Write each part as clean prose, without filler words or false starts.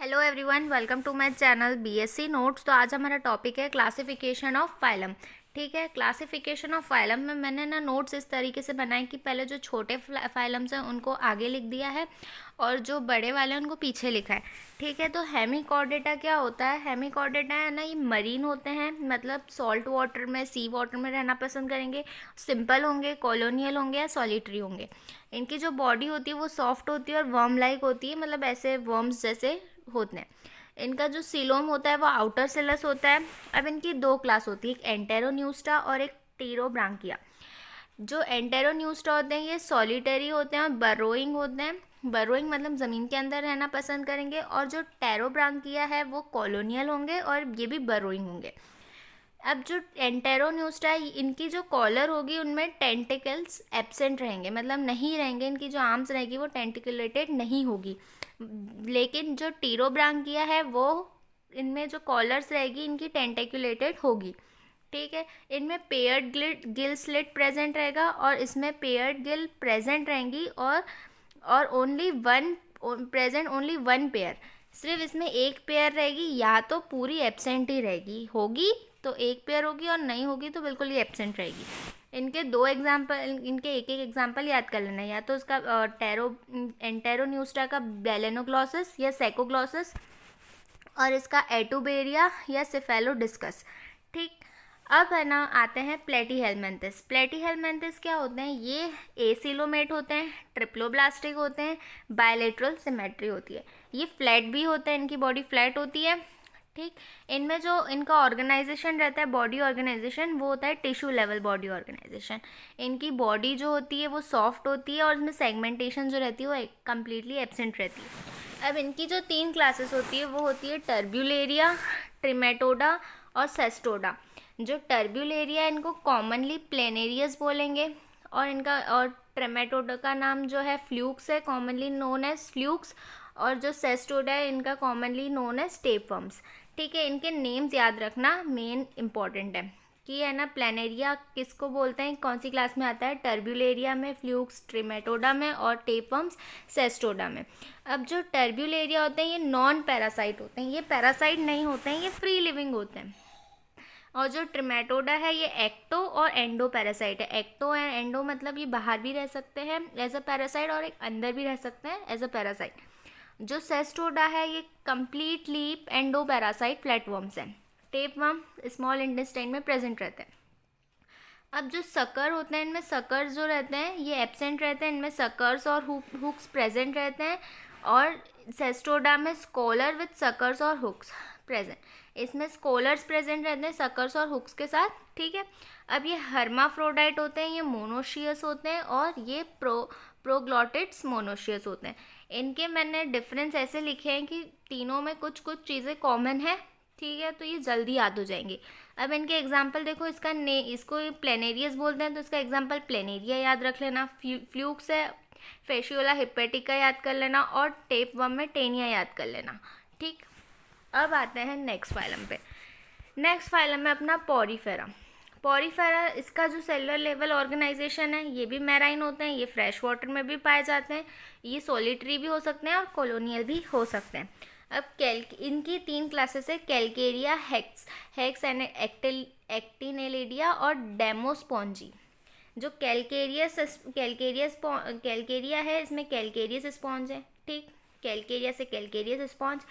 Hello everyone, welcome to my channel BSc notes. तो आज हमारा टॉपिक है क्लासिफिकेशन ऑफ फाइलम। ठीक है, क्लासिफिकेशन ऑफ फाइलम में मैंने ना नोट्स इस तरीके से बनाए कि पहले जो छोटे फाइलम्स हैं उनको आगे लिख दिया है और जो बड़े वाले हैं उनको पीछे लिखा है। ठीक है, तो हेमिकॉर्डेटा क्या होता है? हेमिकॉर्डेटा है ना, ये मरीन होते हैं, मतलब सॉल्ट वाटर में, सी वाटर में रहना पसंद करेंगे। सिंपल होंगे, कॉलोनियल होंगे या सॉलिटरी होंगे। इनकी जो बॉडी होती है वो सॉफ्ट होती है और वर्म लाइक होती है, मतलब ऐसे वर्म्स जैसे होते हैं। इनका जो सिलोम होता है वो आउटर सेलस होता है। अब इनकी दो क्लास होती है, एक एंटेरोन्यूस्टा और एक टीरोब्रांकिया। जो एंटेरोन्यूस्टा होते हैं ये सॉलिटरी होते हैं और बरोइंग होते हैं। बरोइंग मतलब ज़मीन के अंदर रहना पसंद करेंगे। और जो टेरोब्रांकिया है वो कॉलोनियल होंगे और ये भी बरोइंग होंगे। अब जो एंटेरोन्यूस्टा है इनकी जो कॉलर होगी उनमें टेंटिकल्स एब्सेंट रहेंगे, मतलब नहीं रहेंगे। इनकी जो आर्म्स रहेगी वो टेंटिकुलेटेड नहीं होगी। लेकिन जो टीरोब्रांकिया है वो इनमें जो कॉलर्स रहेगी इनकी टेंटिकुलेटेड होगी। ठीक है, इनमें पेयर्ड गिल स्लिट प्रेजेंट रहेगा और इसमें पेयर्ड गिल प्रेजेंट रहेंगी और only one present only one pair. सिर्फ इसमें एक पेयर रहेगी, या तो पूरी एब्सेंट ही रहेगी, होगी तो एक पेयर होगी और नहीं होगी तो बिल्कुल ही एब्सेंट रहेगी। इनके दो एग्जाम्पल, इनके एक एक एग्जाम्पल याद कर लेना, या तो इसका एंटेरोन्यूस्टा का बेलेनोग्लॉसस या सेकोग्लॉसस और इसका एटुबेरिया या सिफेलोडिस्कस। ठीक, अब है ना आते हैं प्लेटीहेलमिन्थिस। प्लेटीहेलमिन्थिस क्या होते हैं? ये एसिलोमेट होते हैं, ट्रिप्लोब्लास्टिक होते हैं, बायलेटरल सिमेट्री होती है। ये फ्लैट भी होते हैं, इनकी बॉडी फ्लैट होती है। ठीक, इनमें जो इनका ऑर्गेनाइजेशन रहता है, बॉडी ऑर्गेनाइजेशन, वो होता है टिश्यू लेवल बॉडी ऑर्गेनाइजेशन। इनकी बॉडी जो होती है वो सॉफ्ट होती है और इसमें सेगमेंटेशन जो रहती है वो कम्प्लीटली एब्सेंट रहती है। अब इनकी जो तीन क्लासेस होती है वो होती है टर्ब्यूलेरिया, ट्रिमेटोडा और सेस्टोडा। जो टर्ब्यूलेरिया इनको कॉमनली प्लेनेरियस बोलेंगे और ट्रेमेटोडा का नाम जो है फ्लूक्स है, कॉमनली नोन एज फ्लूक्स। और जो सेस्टोडा है इनका कॉमनली नोन एज टेपवर्म्स। ठीक है, इनके नेम्स याद रखना, मेन इंपॉर्टेंट है कि है ना, प्लेनेरिया किसको बोलते हैं, कौन सी क्लास में आता है? टर्ब्यूलेरिया में, फ्लूक्स ट्रिमेटोडा में और टेपवर्म्स सेस्टोडा में। अब जो टर्ब्यूलेरिया होते हैं ये नॉन पैरासाइट होते हैं, ये पैरासाइट नहीं होते हैं, ये फ्री लिविंग होते हैं। और जो ट्रिमेटोडा है ये एक्टो और एंडो पैरासाइट है। एक्टो एंड एंडो मतलब ये बाहर भी रह सकते हैं एज अ पैरासाइट और एक अंदर भी रह सकते हैं एज अ पैरासाइट। जो सेस्टोडा है ये कम्प्लीटली एंडो पैरासाइट फ्लैटवर्म्स हैं। टेपवर्म स्मॉल इंटेस्टाइन में प्रेजेंट रहते हैं। अब जो सकर होते हैं इनमें सकर्स जो रहते हैं ये एब्सेंट रहते हैं, इनमें सकर्स और हुक्स प्रेजेंट रहते हैं। और सेस्टोडा में स्कोलर विद सकर्स और हुक्स प्रेजेंट, इसमें स्कोलर्स प्रेजेंट रहते हैं सकर्स और हुक्स के साथ। ठीक है, अब ये हर्माफ्रोडाइट होते हैं, ये मोनोशियस होते हैं और ये प्रोग्लॉटिड्स मोनोशियस होते हैं। इनके मैंने डिफरेंस ऐसे लिखे हैं कि तीनों में कुछ कुछ चीज़ें कॉमन है। ठीक है, तो ये जल्दी याद हो जाएंगे। अब इनके एग्जाम्पल देखो, इसको प्लेनेरियस बोलते हैं तो इसका एग्जाम्पल प्लेनेरिया याद रख लेना। फ्लूक्स है, फेशियोला हिपेटिका याद कर लेना और टेपवर्म में टेनिया याद कर लेना। ठीक, अब आते हैं नेक्स्ट फाइलम पे। नेक्स्ट फाइलम है अपना पॉरीफेरा। पॉरीफेरा, इसका जो सेलुलर लेवल ऑर्गेनाइजेशन है ये भी मैराइन होते हैं, ये फ्रेश वाटर में भी पाए जाते हैं, ये सॉलिटरी भी हो सकते हैं और कॉलोनियल भी हो सकते हैं। अब इनकी तीन क्लासेस है, कैलकेरिया, हेक्स एंड एक्टिनेलिडिया और डेमोस्पॉन्जी। जो कैलकेरिया है इसमें कैलकेरियस स्पॉन्ज है। ठीक, कैलकेरिया से कैलकेरियस स्पॉन्ज।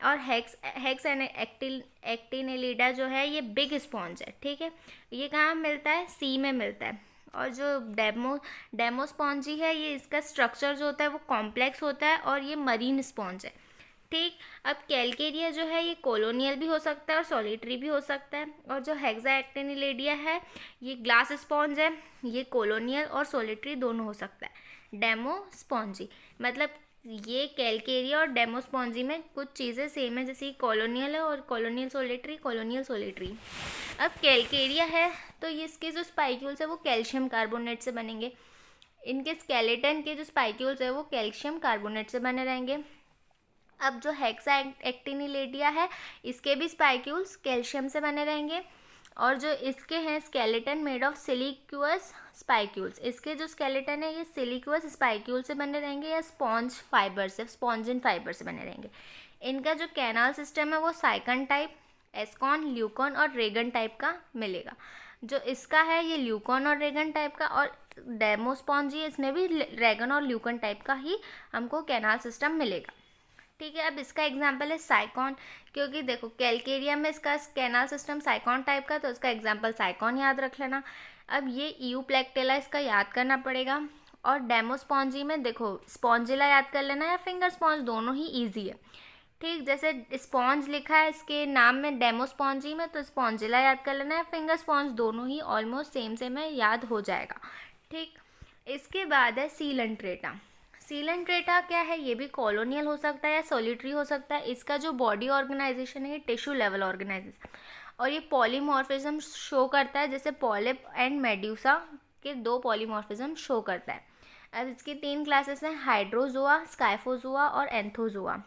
और हेक्स एंड एक्टिनेलिडा जो है ये बिग स्पॉन्ज है। ठीक है, ये कहाँ मिलता है? सी में मिलता है। और जो डेमोस्पॉन्जी है ये, इसका स्ट्रक्चर जो होता है वो कॉम्प्लेक्स होता है और ये मरीन स्पॉन्ज है। ठीक, अब कैलकेरिया जो है ये कॉलोनियल भी हो सकता है और सॉलिटरी भी हो सकता है। और जो हेक्सा एक्टिनेलिडिया है ये ग्लास स्पॉन्ज है, ये कॉलोनियल और सॉलिटरी दोनों हो सकता है। डेमोस्पॉन्जी मतलब ये कैलकेरिया और डेमोस्पॉन्जी में कुछ चीज़ें सेम है, जैसे कॉलोनियल है और कॉलोनियल सॉलिटरी। अब कैलकेरिया है तो ये इसके जो स्पाइक्यूल्स है वो कैल्शियम कार्बोनेट से बनेंगे। इनके स्केलेटन के जो स्पाइक्यूल्स है वो कैल्शियम कार्बोनेट से बने रहेंगे। अब जो हेक्सा एक्टिनिलेडिया है इसके भी स्पाइक्यूल्स कैल्शियम से बने रहेंगे। और जो इसके हैं स्केलेटन मेड ऑफ सिलिक्यूअस स्पाइक्यूल्स, इसके जो स्केलेटन है ये सिलिक्यूअस स्पाइक्यूल से बने रहेंगे या स्पॉन्जिन फाइबर से बने रहेंगे। इनका जो कैनाल सिस्टम है वो साइकन टाइप, एस्कॉन, ल्यूकॉन और रेगन टाइप का मिलेगा। जो इसका है ये ल्यूकॉन और रेगन टाइप का, और डेमोस्पॉन्जी इसमें भी रेगन और ल्यूकॉन टाइप का ही हमको कैनाल सिस्टम मिलेगा। ठीक है, अब इसका एग्जांपल है साइकॉन, क्योंकि देखो कैलकेरिया में इसका कैनाल सिस्टम साइकॉन टाइप का, तो इसका एग्जांपल साइकॉन याद रख लेना। अब ये यूप्लेक्टेला इसका याद करना पड़ेगा। और डेमोस्पॉन्जी में देखो स्पॉन्जिला याद कर लेना या फिंगर स्पॉन्ज, दोनों ही ईजी है। ठीक, जैसे स्पॉन्ज लिखा है इसके नाम में डेमोस्पॉन्जी में, तो स्पॉन्जिला याद कर लेना है, फिंगर स्पॉन्ज, दोनों ही ऑलमोस्ट सेम है, याद हो जाएगा। ठीक, इसके बाद है सीलेंट्रेटा। सीलेंट्रेटा क्या है, ये भी कॉलोनियल हो सकता है या सॉलिटरी हो सकता है। इसका जो बॉडी ऑर्गेनाइजेशन है ये टिश्यू लेवल ऑर्गेनाइजेशन, और ये पॉलीमॉर्फिज्म शो करता है, जैसे पॉलिप एंड मेड्यूसा के 2 पॉलीमॉर्फिज्म शो करता है। अब इसकी 3 क्लासेस हैं, हाइड्रोजोआ, स्काइफोजोआ और एंथोजोआ।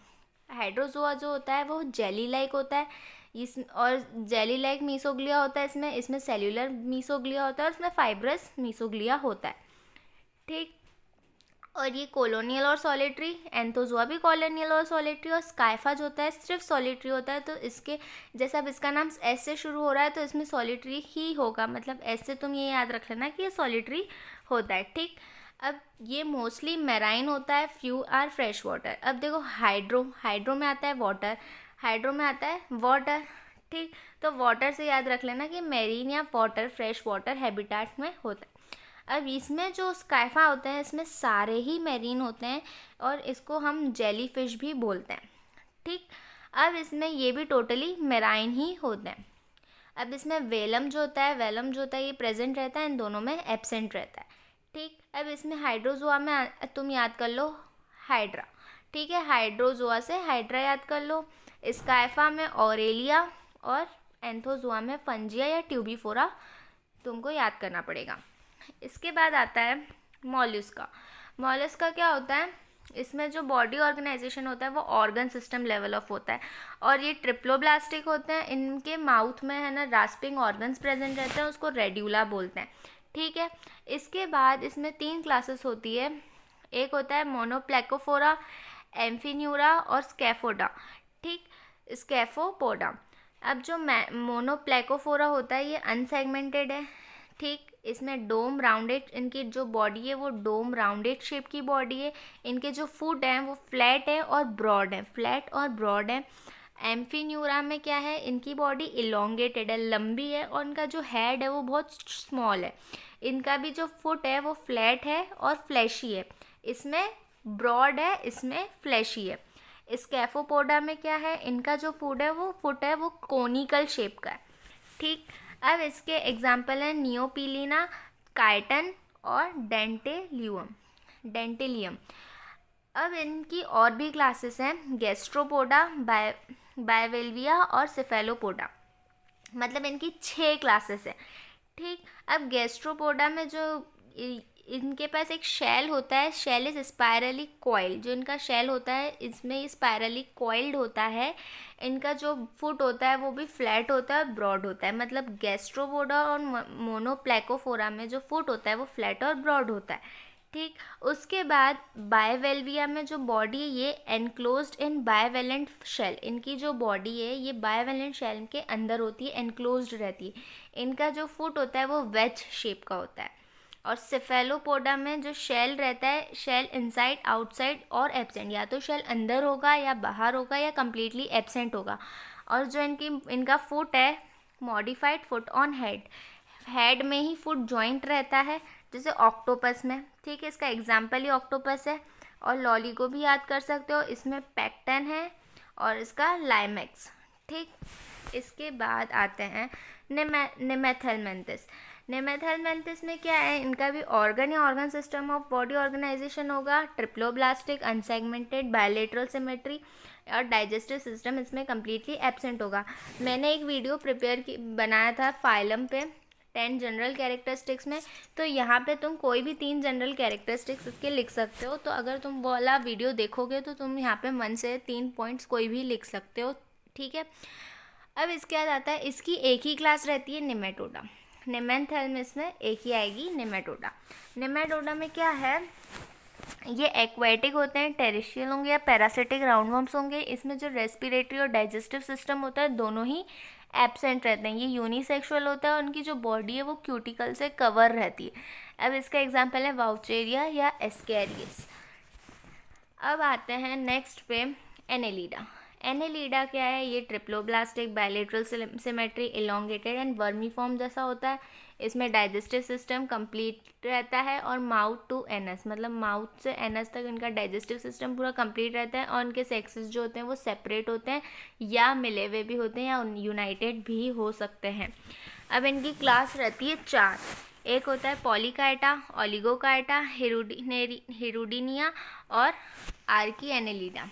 हाइड्रोजोआ जो होता है वो जेली लाइक होता है, इस और जेली लाइक मीसोग्लिया होता है इसमें सेल्यूलर मीसोग्लिया होता है और इसमें फाइब्रस मीसोग्लिया होता है। ठीक, और ये कॉलोनियल और सॉलिटरी, एंथोजोआ भी कॉलोनियल और सॉलिटरी, और स्काइफा जो होता है सिर्फ सॉलिटरी होता है। तो इसके जैसे अब इसका नाम एस से शुरू हो रहा है तो इसमें सॉलिटरी ही होगा, मतलब एस से तुम ये याद रख लेना कि ये सॉलिटरी होता है। ठीक, अब ये मोस्टली मेराइन होता है, फ्यू आर फ्रेश वाटर। अब देखो हाइड्रो में आता है वाटर, हाइड्रो में आता है वाटर। ठीक, तो वाटर से याद रख लेना कि मेरीन या वाटर फ्रेश वाटर हैबिटेट में होता है। अब इसमें जो स्काइफा होते हैं इसमें सारे ही मेरीन होते हैं और इसको हम जेली फिश भी बोलते हैं। ठीक, अब इसमें ये भी टोटली मेराइन ही होते हैं। अब इसमें वेलम जो होता है ये प्रेजेंट रहता है, इन दोनों में एब्सेंट रहता है। ठीक, अब इसमें हाइड्रोजोआ में तुम याद कर लो हाइड्रा। ठीक है, हाइड्रोजोआ से हाइड्रा याद कर लो, स्काइफा में ऑरेलिया और एंथोजोआ में फंजिया या ट्यूबीफोरा तुमको याद करना पड़ेगा। इसके बाद आता है मॉल्यूस्का। मॉल्यूस्का क्या होता है, इसमें जो बॉडी ऑर्गेनाइजेशन होता है वो ऑर्गन सिस्टम लेवल ऑफ होता है, और ये ट्रिप्लोब्लास्टिक होते हैं। इनके माउथ में है ना रास्पिंग ऑर्गन्स प्रेजेंट रहते हैं, उसको रेड्यूला बोलते हैं। ठीक है, इसके बाद इसमें 3 क्लासेस होती है, एक होता है मोनोप्लेकोफोरा, एम्फीन्यूरा और स्कैफोडा। ठीक, स्कैफोपोडा। अब जो मोनोप्लेकोफोरा होता है ये अनसेगमेंटेड है। ठीक, इसमें डोम राउंडेड, इनकी जो बॉडी है वो डोम राउंडेड शेप की बॉडी है। इनके जो फुट हैं वो फ्लैट है और ब्रॉड है, फ्लैट और ब्रॉड है। एम्फीन्यूरा में क्या है, इनकी बॉडी इलोंगेटेड है, लंबी है, और इनका जो हेड है वो बहुत स्मॉल है। इनका भी जो फुट है वो फ्लैट है और फ्लैशी है, इसमें ब्रॉड है, इसमें फ्लैशी है। स्कैफोपोडा में क्या है, इनका जो फुट है वो कोनिकल शेप का है। ठीक, अब इसके एग्जाम्पल हैं नियोपिलीना, काइटन और डेंटेलियम। अब इनकी और भी क्लासेस हैं, गैस्ट्रोपोडा, बायवेल्विया और सिफेलोपोडा, मतलब इनकी 6 क्लासेस है। ठीक, अब गैस्ट्रोपोडा में जो इनके पास एक शेल होता है, शेल इज स्पायरली कॉइल्ड, जो इनका शेल होता है इसमें स्पायरली कॉइल्ड होता है। इनका जो फुट होता है वो भी फ्लैट होता है, ब्रॉड होता है, मतलब गैस्ट्रोपोडा और मोनोप्लेकोफोरा में जो फुट होता है वो फ्लैट और ब्रॉड होता है। ठीक, उसके बाद बायवेल्विया में जो बॉडी है ये एनक्लोज्ड इन बायवेलेंट शेल, इनकी जो बॉडी है ये बायवेलेंट शेल के अंदर होती है, एनक्लोज्ड रहती है। इनका जो फुट होता है वो वेज शेप का होता है। और सिफेलोपोडा में जो शेल रहता है, शेल इनसाइड, आउटसाइड और एब्सेंट, या तो शेल अंदर होगा या बाहर होगा या कम्प्लीटली एब्सेंट होगा। और जो इनका फुट है मॉडिफाइड फुट ऑन हेड में ही फुट जॉइंट रहता है, जैसे ऑक्टोपस में। ठीक है, इसका एग्जाम्पल ही ऑक्टोपस है। और लॉली को भी याद कर सकते हो, इसमें पैक्टन है और इसका लाइमेक्स। ठीक, इसके बाद आते हैं निमेथेलमेंथिस। निमेथेलमेंथिस में क्या है, इनका भी organ system of body organization होगा, ट्रिप्लोब्लास्टिक, अनसेगमेंटेड, बायलेटरल सिमेट्री और डाइजेस्टिव सिस्टम इसमें कम्प्लीटली एब्सेंट होगा। मैंने एक वीडियो बनाया था फाइलम पे 10 जनरल कैरेक्टरिस्टिक्स में, तो यहाँ पे तुम कोई भी 3 जनरल कैरेक्टरिस्टिक्स इसके लिख सकते हो। तो अगर तुम वो वाला वीडियो देखोगे तो तुम यहाँ पे मन से 3 पॉइंट्स कोई भी लिख सकते हो। ठीक है, अब इसके बाद आता है, इसकी एक ही क्लास रहती है निमेटोडा। निमेथेलमिस में एक ही आएगी निमेटोडा। निमेटोडा में क्या है, ये एक्वेटिक होते हैं, टेरेस्ट्रियल होंगे या पैरासिटिक राउंडवॉर्म्स होंगे। इसमें जो रेस्पिरेटरी और डाइजेस्टिव सिस्टम होता है दोनों ही एब्सेंट रहते हैं। ये यूनिसेक्सुअल होता है और उनकी जो बॉडी है वो क्यूटिकल से कवर रहती है। अब इसका एग्जांपल है वाउचेरिया या एस्केरियस। अब आते हैं नेक्स्ट पे एनेलिडा। एनेलिडा क्या है? ये triploblastic, bilateral symmetry, elongated and vermiform जैसा होता है। इसमें डाइजेस्टिव सिस्टम कंप्लीट रहता है और माउथ टू एनस, मतलब माउथ से एनस तक इनका डाइजेस्टिव सिस्टम पूरा कंप्लीट रहता है। और इनके सेक्सेस जो होते हैं वो सेपरेट होते हैं या मिले हुए भी होते हैं या यूनाइटेड भी हो सकते हैं। अब इनकी क्लास रहती है 4। एक होता है पॉलीकाइटा, ओलिगोकाइटा, हिरुडिनिया और आर्की एनेलिडा।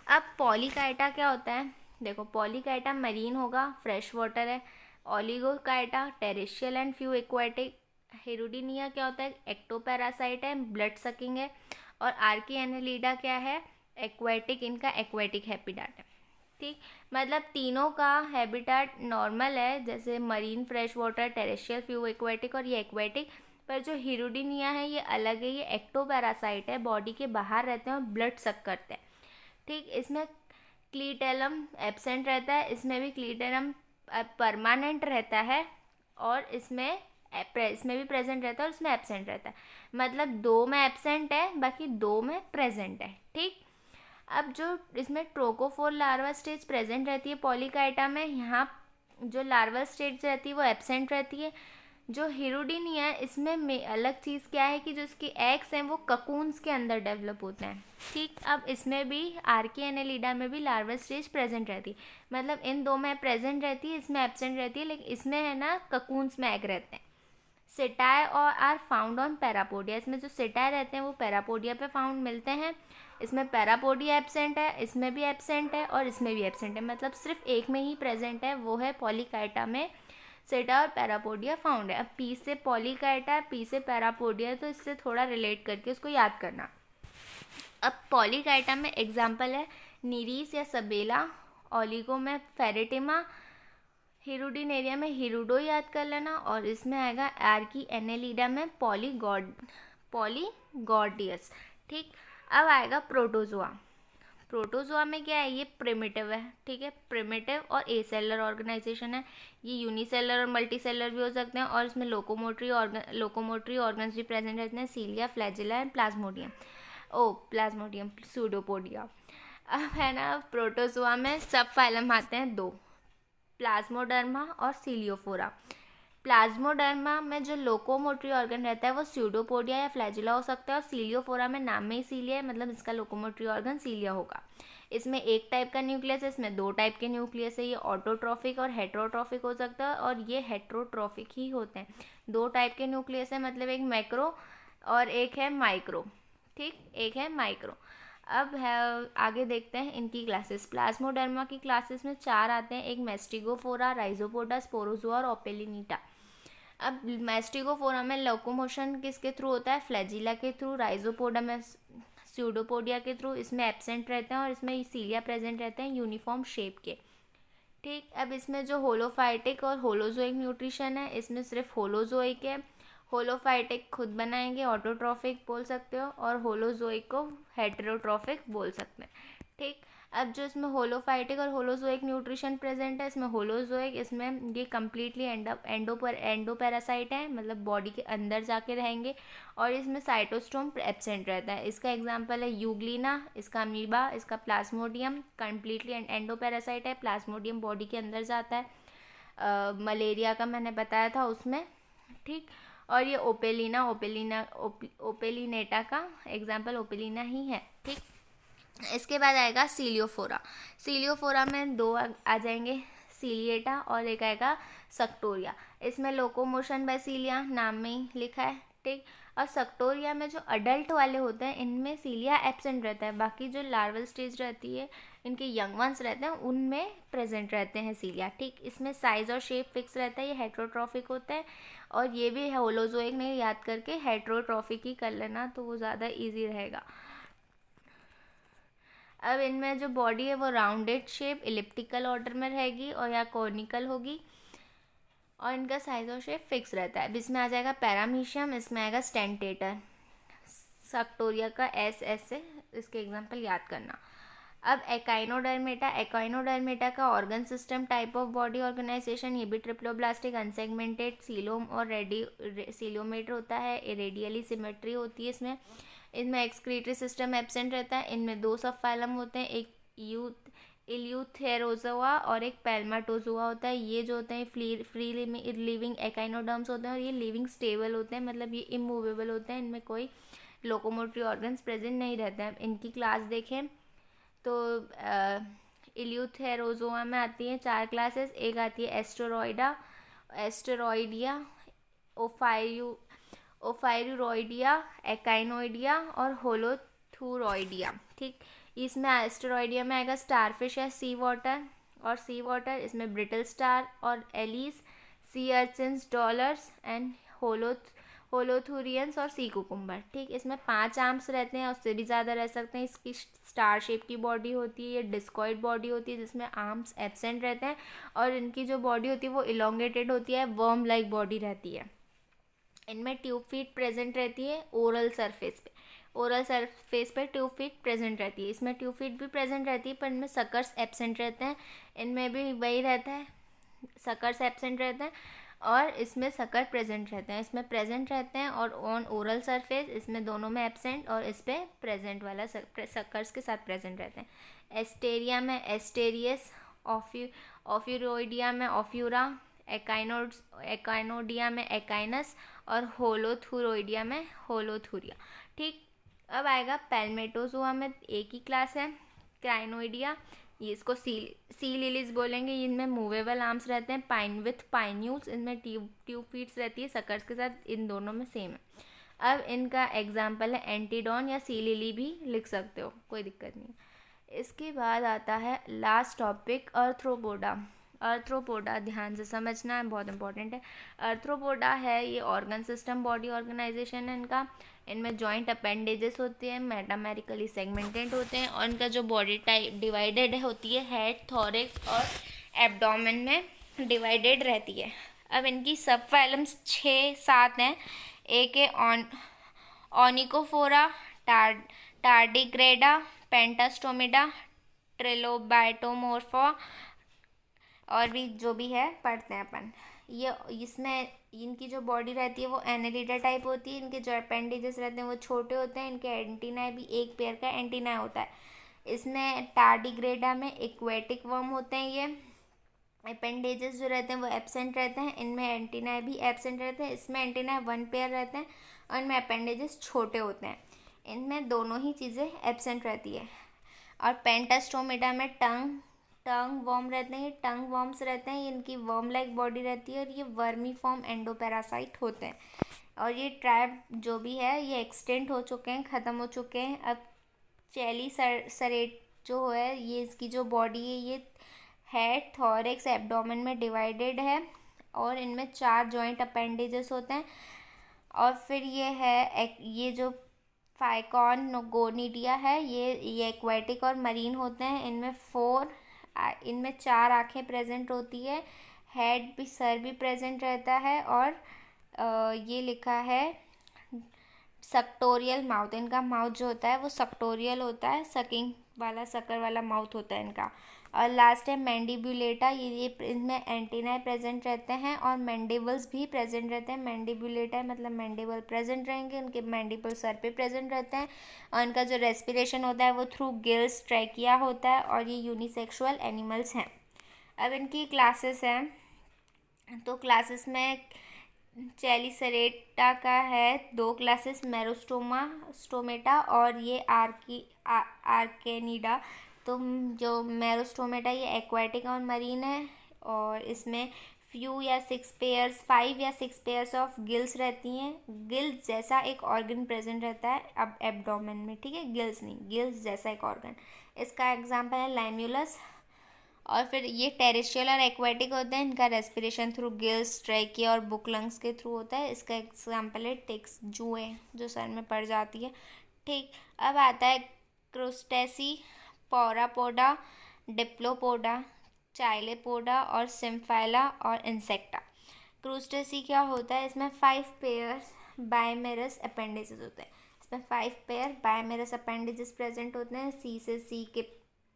अब पॉलीकाइटा क्या होता है? देखो, पॉलीकाइटा मरीन होगा, फ्रेश वाटर है। ओलिगोकाइटा टेरेस्ट्रियल एंड फ्यू एक्वाटिक। हिरुडिनिया क्या होता है? एक्टोपैरासाइट है, ब्लड सकिंग है। और आर्की एनेलिडा क्या है? एक्वाटिक, इनका एक्वाटिक हैबिटेट है। ठीक, मतलब तीनों का हैबिटेट नॉर्मल है, जैसे marine, fresh water, terrestrial, few aquatic और ये एक्वाटिक। पर जो हिरुडिनिया है ये अलग है, ये एक्टोपैरासाइट है, बॉडी के बाहर रहते हैं और ब्लड सक करते हैं। ठीक, इसमें क्लीटेलम एब्सेंट रहता है, इसमें भी क्लीटेलम परमानेंट रहता है और इसमें भी प्रेजेंट रहता है और इसमें एब्सेंट रहता है। मतलब 2 में एब्सेंट है, बाकी 2 में प्रेजेंट है। ठीक, अब जो इसमें ट्रोकोफोर लार्वा स्टेज प्रेजेंट रहती है पॉलीकाइटा में, यहाँ जो लार्वा स्टेज रहती है वो एब्सेंट रहती है। जो हिरुडिनिया है इसमें अलग चीज़ क्या है कि जो इसके एग्स हैं वो ककून्स के अंदर डेवलप होते हैं। ठीक, अब इसमें भी आर्की एनेलिडा में भी लार्वा स्टेज प्रेजेंट रहती है, मतलब इन 2 में प्रेजेंट रहती है, इसमें एब्सेंट रहती है, लेकिन इसमें है ना ककून्स में एग रहते हैं। सेटाई और आर फाउंड ऑन पैरापोडिया। इसमें जो सेटाई रहते हैं वो पैरापोडिया पे फाउंड मिलते हैं। इसमें पैरापोडिया एब्सेंट है, इसमें भी एब्सेंट है और इसमें भी एब्सेंट है, मतलब सिर्फ एक में ही प्रेजेंट है, वो है पॉलीकाइटा में सेटा और पैरापोडिया फाउंड है। अब पी से पॉलीकाइटा, पी से पैरापोडिया, तो इससे थोड़ा रिलेट करके उसको याद करना। अब पॉलीकाइटा में एग्जाम्पल है नीरीस या सबेला, ओलिगो में फेरेटिमा, हिरुडिनेरिया में हिरुडो याद कर लेना, और इसमें आएगा आर्की एनेलिडा में पॉलीगॉर्डियस। ठीक, अब आएगा प्रोटोजोआ। प्रोटोजोआ में क्या है? ये प्रिमिटिव है। ठीक है, प्रिमिटिव और एसेलर ऑर्गेनाइजेशन है। ये यूनिसेलर और मल्टीसेलर भी हो सकते हैं और इसमें लोकोमोटरी ऑर्गन्स भी प्रेजेंट रहते हैं, सीलिया, फ्लैजिला एंड प्लाज्मोडियम सूडोपोडिया। अब है ना, प्रोटोजोआ में सब फाइलम आते हैं 2, प्लाज्मोडर्मा और सीलियोफोरा। प्लाज्मोडर्मा में जो लोकोमोटरी ऑर्गन रहता है वो स्यूडोपोडिया या फ्लैजिला हो सकता है, और सीलियोफोरा में नाम में ही सीलिया है, मतलब इसका लोकोमोटरी ऑर्गन सीलिया होगा। इसमें एक टाइप का न्यूक्लियस है, इसमें 2 टाइप के न्यूक्लियस है। ये ऑटोट्रॉफिक और हेट्रोट्रॉफिक हो सकता है, और ये हेट्रोट्रॉफिक ही होते हैं। 2 टाइप के न्यूक्लियस है, मतलब एक मैक्रो और एक है माइक्रो। ठीक, एक है माइक्रो। अब है आगे देखते हैं इनकी क्लासेस। प्लाज्मोडर्मा की क्लासेस में 4 आते हैं, एक मैस्टिगोफोरा, राइजोपोडा, स्पोरोजोआ और ओपेलिनीटा। अब मैस्टिगोफोरा में लोकोमोशन किसके थ्रू होता है? फ्लैजिला के थ्रू। राइजोपोडा में स्यूडोपोडिया के थ्रू। इसमें एब्सेंट रहते हैं और इसमें सीलिया प्रेजेंट रहते हैं यूनिफॉर्म शेप के। ठीक, अब इसमें जो होलोफाइटिक और होलोजोइक न्यूट्रिशन है, इसमें सिर्फ होलोजोइक है। होलोफाइटिक खुद बनाएंगे, ऑटोट्रॉफिक बोल सकते हो, और होलोजोइक को हेटेरोट्रॉफिक बोल सकते हैं। ठीक, अब जो इसमें होलोफाइटिक और होलोजोइक न्यूट्रिशन प्रेजेंट है, इसमें होलोजोइक, इसमें ये कम्प्लीटली एंडोपैरासाइट है, मतलब बॉडी के अंदर जाके रहेंगे, और इसमें साइटोस्टोम एब्सेंट रहता है। इसका एग्जांपल है यूग्लिना, इसका अमीबा, इसका प्लाज्मोडियम, कम्प्लीटली एंडोपैरासाइट है, प्लाज्मोडियम बॉडी के अंदर जाता है। मलेरिया का मैंने बताया था उसमें। ठीक, और ये ओपेलिनेटा का एग्जाम्पल ओपेलिना ही है। ठीक, इसके बाद आएगा सीलियोफोरा। सीलियोफोरा में 2 आ जाएंगे, सीलिएटा और एक आएगा सक्टोरिया। इसमें लोकोमोशन बाय सीलिया नाम में ही लिखा है। ठीक, और सक्टोरिया में जो अडल्ट वाले होते हैं इनमें सीलिया एब्सेंट रहता है, बाकी जो लार्वल स्टेज रहती है, इनके यंग वंस रहते हैं, उनमें प्रेजेंट रहते हैं सीलिया। ठीक, इसमें साइज और शेप फिक्स रहता है, ये हेट्रोट्रॉफिक होता है, और ये भी होलोजोइक नहीं, याद करके हेट्रोट्रॉफिक ही कर लेना तो वो ज़्यादा ईजी रहेगा। अब इनमें जो बॉडी है वो राउंडेड शेप इलिप्टिकल ऑर्डर में रहेगी और या कॉनिकल होगी, और इनका साइज और शेप फिक्स रहता है। अब इसमें आ जाएगा पैरामीशियम, इसमें आएगा स्टेंटेटर। सक्टोरिया का एस से इसके एग्जाम्पल याद करना। अब एकाइनोडर्मेटा का organ system, type of body organization, ये भी ट्रिप्लोब्लास्टिक, अनसेगमेंटेड, सीलोम और सीलोमेटर होता है, रेडियली सिमेट्री होती है इसमें। इनमें एक्सक्रीटरी सिस्टम एब्सेंट रहता है। इनमें 2 सब फाइलम होते हैं, एक इल्यूथेरोजोआ और एक पैल्माटोजोआ होता है। ये जो होते हैं फ्री लिविंग एकाइनोडर्म्स होते हैं और ये लिविंग स्टेबल होते हैं, मतलब ये इमूवेबल होते हैं, इनमें कोई लोकोमोटरी ऑर्गन्स प्रेजेंट नहीं रहते हैं। इनकी क्लास देखें तो इल्यूथेरोजोआ में आती हैं 4 क्लासेस। एक आती है एस्टेरॉइडिया, ओफायरूरॉइडिया, एकाइनोइडिया और होलोथूरॉइडिया। ठीक, इसमें एस्टेरॉइडिया में आएगा स्टारफिश या सी वाटर, इसमें ब्रिटल स्टार और एलिस, sea urchins, dollars and holothurians और सी कुकुम्बर। ठीक, इसमें 5 आर्म्स रहते हैं, उससे भी ज़्यादा रह सकते हैं। इसकी स्टार शेप की बॉडी होती है, ये डिस्कॉइड बॉडी होती है जिसमें आर्म्स एब्सेंट रहते हैं, और इनकी जो बॉडी होती है वो इलोंगेटेड होती है, वर्म लाइक बॉडी रहती है। इनमें ट्यूब फीट प्रेजेंट रहती है ओरल सरफेस पे ट्यूब फीट प्रेजेंट रहती है। इसमें ट्यूब फीट भी प्रेजेंट रहती है, पर इनमें सकर्स एब्सेंट रहते हैं। इनमें भी वही रहता है, सकर्स एब्सेंट रहते हैं, और इसमें सकर प्रेजेंट रहते हैं। इसमें प्रेजेंट रहते हैं और ऑन ओरल सरफेस, इसमें दोनों में एब्सेंट, और इस पर प्रेजेंट वाला सकर्स के साथ प्रेजेंट रहते हैं। एस्टेरिया में एस्टेरियस, ऑफ्यूरोइडिया में ऑफ्यूरा, एकाइनोडिया में एकाइनस और होलोथूरोइडिया में होलोथूरिया। ठीक, अब आएगा पैल्मेटोजोआ में एक ही क्लास है, क्राइनोइडिया, ये इसको सी लिलीज बोलेंगे। इनमें मूवेबल आर्म्स रहते हैं, पाइन विथ पाइन्यूल्स, इनमें ट्यूब फीट्स रहती है, सकर्स के साथ इन दोनों में सेम है। अब इनका एग्जाम्पल है एंटीडॉन या सी लिली भी लिख सकते हो, कोई दिक्कत नहीं। इसके बाद आता है लास्ट टॉपिक, अर्थ्रोपोडा ध्यान से समझना है, बहुत इंपॉर्टेंट है। अर्थ्रोपोडा है ये ऑर्गन सिस्टम, बॉडी ऑर्गेनाइजेशन है इनका। इनमें जॉइंट अपेंडेजेस होती है, मेटामेरिकली सेगमेंटेड होते हैं, और इनका जो बॉडी टाइप डिवाइडेड होती है, हेड, थोरैक्स और एब्डोमेन में डिवाइडेड रहती है। अब इनकी सब फाइलम्स 6-7 हैं। एक है ऑनिकोफोरा, टार्डिग्रेडा, पेंटास्टोमिडा, ट्रिलोबाइटोमोर्फा, और भी जो भी है पढ़ते हैं अपन। ये इसमें इनकी जो बॉडी रहती है वो एनेलिडा टाइप होती है। इनके जो अपेंडेजेस रहते हैं वो छोटे होते हैं। इनके एंटीना भी एक पेयर का एंटीना होता है। इसमें टार्डिग्रेडा में एक्वेटिक वर्म होते हैं। ये अपेंडेजेस जो रहते हैं वो एब्सेंट रहते हैं। इनमें एंटीना भी एब्सेंट रहते हैं। इसमें एंटीना 1 पेयर रहते हैं और इनमें अपेंडेजेस छोटे होते हैं। इनमें दोनों ही चीज़ें एब्सेंट रहती है। और पेंटास्टोमिडा में टंग वर्म रहते हैं, टंग वर्म्स रहते हैं। इनकी वर्म लाइक बॉडी रहती है और ये वर्मी फॉर्म एंडोपैरासाइट होते हैं। और ये ट्राइब जो भी है ये एक्सटेंट हो चुके हैं, ख़त्म हो चुके हैं। अब चेलीसरेट जो है, ये इसकी जो बॉडी है ये हेड, थोरैक्स, एब्डोमेन में डिवाइडेड है, और इनमें 4 जॉइंट अपेंडेजेस होते हैं। और फिर ये जो फाइकॉनगोनिडिया है, ये एक्वेटिक और मरीन होते हैं। इनमें 4 आँखें प्रेजेंट होती है, हेड भी, सर भी प्रेजेंट रहता है, और ये लिखा है सक्टोरियल माउथ। इनका माउथ जो होता है वो सक्टोरियल होता है, सकर वाला माउथ होता है इनका। और लास्ट है मैंडिबुलेटा, ये इनमें एंटीना प्रेजेंट रहते हैं और मैंडिबल्स भी प्रेजेंट रहते हैं। मैंडिबुलेटा मतलब मैंडिबल प्रेजेंट रहेंगे, उनके मैंडिबल सर पे प्रेजेंट रहते हैं। और इनका जो रेस्पिरेशन होता है वो थ्रू गिल्स, ट्रैकिया होता है, और ये यूनिसेक्सुअल एनिमल्स हैं। अब इनकी क्लासेस हैं, तो क्लासेस में चेलीसरेटा का है 2 क्लासेस, मेरोस्टोमेटा और ये आर्केनिडा। तो जो मेरोस्टोमेटा ये एक्वेटिक और मरीन है, और इसमें 5 या 6 पेयर्स ऑफ गिल्स रहती हैं। गिल्स जैसा एक ऑर्गन प्रेजेंट रहता है अब एब्डोमेन में, ठीक है, गिल्स नहीं, गिल्स जैसा एक ऑर्गन। इसका एग्जांपल है लाइम्यूलस। और फिर ये टेरेस्ट्रियल और एक्वेटिक होते हैं, इनका रेस्पिरेशन थ्रू गिल्स, ट्रैकिया और बुक लंग्स के थ्रू होता है। इसका एग्जांपल है टिक्स, जुएँ जो सर में पड़ जाती है। ठीक, अब आता है क्रुस्टेसी, पौरापोडा, डिप्लोपोडा, चाइलेपोडा और सिम्फाइला और इंसेक्टा। क्रुस्टेसी क्या होता है, इसमें 5 पेयर्स बाइमेरस अपेंडिसेस होते हैं। इसमें 5 पेयर बायमेरस अपेंडेजेस प्रेजेंट होते हैं। सी से सी के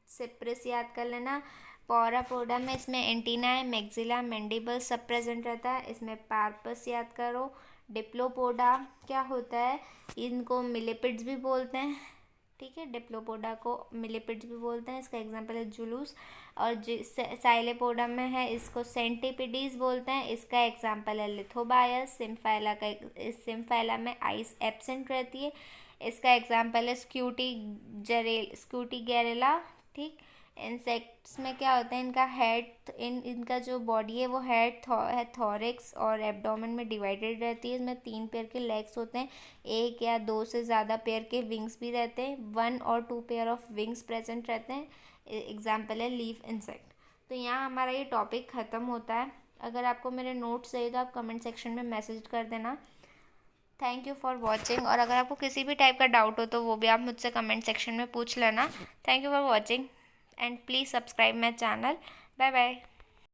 सिप्रिस याद कर लेना। पॉरापोडा में इसमें एंटीना है, मैक्सिला, मैंडिबल सब प्रेजेंट रहता है। इसमें पार्पस याद करो। डिप्लोपोडा क्या होता है, इनको मिलिपिड्स भी बोलते हैं, ठीक है। डिप्लोपोडा को मिलिपिड्स भी बोलते हैं, इसका एग्जांपल है जुलूस। और साइलेपोडा में है, इसको सेंटिपिडीज बोलते हैं, इसका एग्जांपल है लिथोबायस। सिम्फाइला में आइस एब्सेंट रहती है, इसका एग्जांपल है स्क्यूटीगेरेला, ठीक। इंसेक्ट्स में क्या होता है, इनका हेड इनका जो बॉडी है वो हेड है थोरिक्स और एब्डोमेन में डिवाइडेड रहती है। इसमें 3 पेयर के लेग्स होते हैं, 1 या 2 से ज़्यादा पेयर के विंग्स भी रहते हैं, 1 और 2 पेयर ऑफ विंग्स प्रेजेंट रहते हैं। एग्जाम्पल है लीफ इंसेक्ट। तो यहाँ हमारा ये टॉपिक ख़त्म होता है। अगर आपको मेरे नोट्स चाहिए तो आप कमेंट सेक्शन में मैसेज कर देना। Thank you for watching. और अगर आपको किसी भी टाइप का डाउट हो तो वो भी आप मुझसे कमेंट सेक्शन में पूछ लेना। Thank you for watching and please subscribe my channel. Bye bye.